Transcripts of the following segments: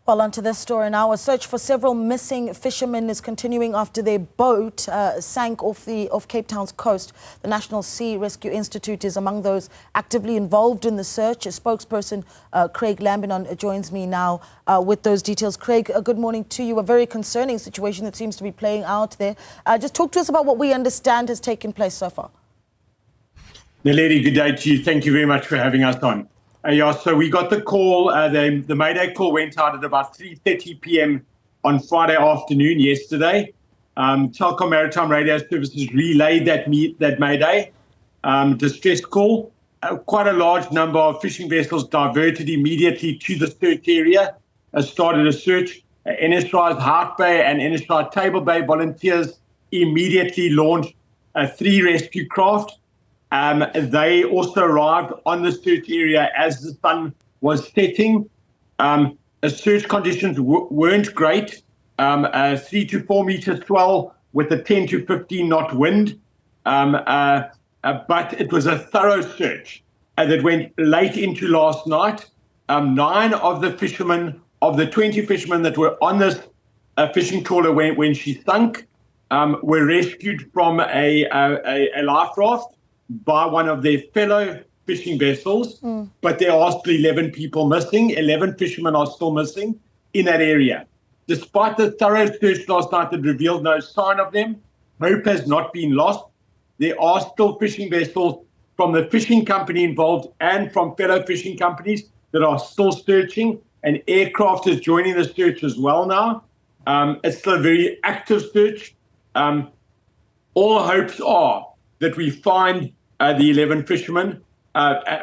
Well, onto this story now. A search for several missing fishermen is continuing after their boat sank off Cape Town's coast. The National Sea Rescue Institute is among those actively involved in the search. A spokesperson, Craig Lambinon, joins me now with those details. Craig, good morning to you. A very concerning situation that seems to be playing out there. Just talk to us about what we understand has taken place so far. Naledi, good day to you. Thank you very much for having us on. So we got the call, the Mayday call went out at about 3:30 p.m. on Friday afternoon yesterday. Telkom Maritime Radio Services relayed that Mayday distress call. Quite a large number of fishing vessels diverted immediately to the search area, started a search. NSRI's Hart Bay and NSRI Table Bay volunteers immediately launched 3 rescue craft. They also arrived on the search area as the sun was setting. Search conditions weren't great. 3 to 4 meter swell with a 10 to 15 knot wind. But it was a thorough search that went late into last night. 9 of the fishermen, of the 20 fishermen that were on this fishing trawler when she sunk, were rescued from a life raft by one of their fellow fishing vessels, but there are still 11 people missing. 11 fishermen are still missing in that area. Despite the thorough search last night that revealed no sign of them, hope has not been lost. There are still fishing vessels from the fishing company involved and from fellow fishing companies that are still searching, and aircraft is joining the search as well now. It's still a very active search. All hopes are that we find the 11 fishermen,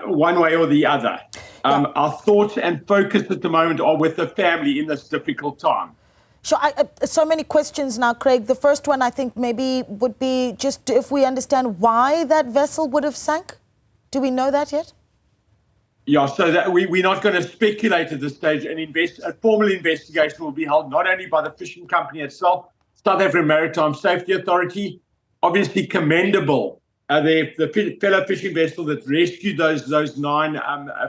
one way or the other. Our thoughts and focus at the moment are with the family in this difficult time. Sure. So many questions now, Craig. The first one, I think, maybe would be just if we understand why that vessel would have sank. Do we know that yet? Yeah, so that we're not going to speculate at this stage. A formal investigation will be held not only by the fishing company itself, South African Maritime Safety Authority, obviously commendable. The fellow fishing vessel that rescued those 9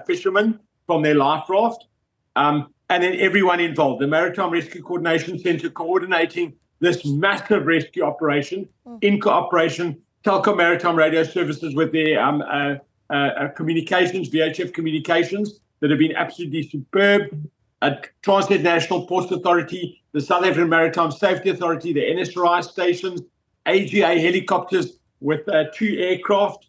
fishermen from their life raft, and then everyone involved. The Maritime Rescue Coordination Centre coordinating this massive rescue operation in cooperation. Telkom Maritime Radio Services with their communications, VHF communications, that have been absolutely superb. Transnet National Ports Authority, the South African Maritime Safety Authority, the NSRI stations, AGA helicopters with 2 aircraft,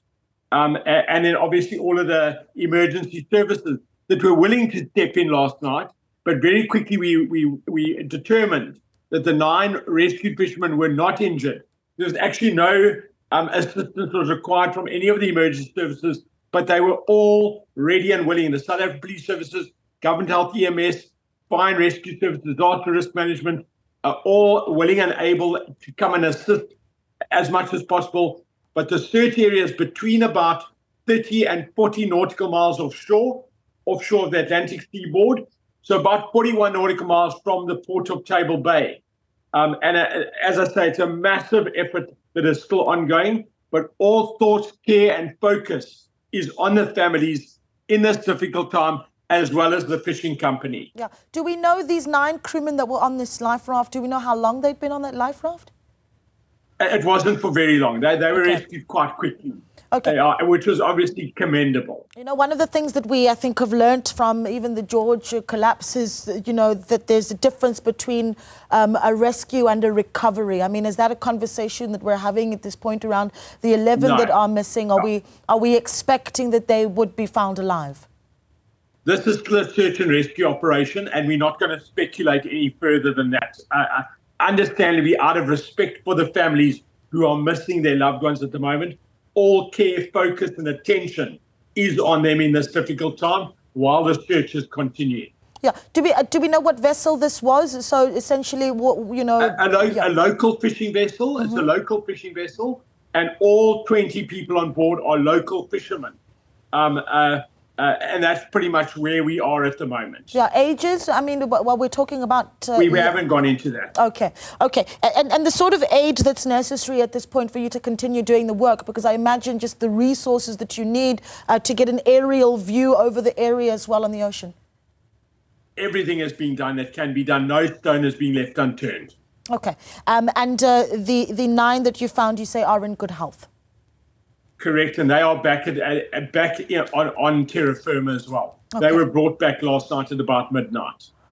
and then obviously all of the emergency services that were willing to step in last night. But very quickly we determined that the 9 rescued fishermen were not injured. There was actually no assistance was required from any of the emergency services, but they were all ready and willing. The South African Police Services, Government Health EMS, Fire and Rescue Services, Disaster Risk Management, are all willing and able to come and assist as much as possible. But the search area is between about 30 and 40 nautical miles offshore of the Atlantic seaboard. So about 41 nautical miles from the port of Table Bay. As I say, it's a massive effort that is still ongoing, but all thoughts, care and focus is on the families in this difficult time, as well as the fishing company. Yeah. Do we know these 9 crewmen that were on this life raft? Do we know how long they'd been on that life raft? It wasn't for very long. They were rescued quite quickly. Okay. Which was obviously commendable. You know, one of the things that we, I think, have learnt from even the George collapse is, you know, that there's a difference between a rescue and a recovery. I mean, is that a conversation that we're having at this point around the 11 that are missing? Are we expecting that they would be found alive? This is still a search and rescue operation, and we're not going to speculate any further than that. Understandably, out of respect for the families who are missing their loved ones at the moment, all care, focus and attention is on them in this difficult time while the search is continuing. Yeah. Do we know what vessel this was? So essentially, you know... A local fishing vessel. It's a local fishing vessel, and all 20 people on board are local fishermen. And that's pretty much where we are at the moment. Yeah, ages? I mean, while we're talking about... we haven't gone into that. Okay. And the sort of aid that's necessary at this point for you to continue doing the work, because I imagine just the resources that you need to get an aerial view over the area as well on the ocean. everything has been done that can be done. No stone has been left unturned. Okay. And the 9 that you found, you say, are in good health? Correct, and they are back on terra firma as well. Okay. They were brought back last night at about midnight.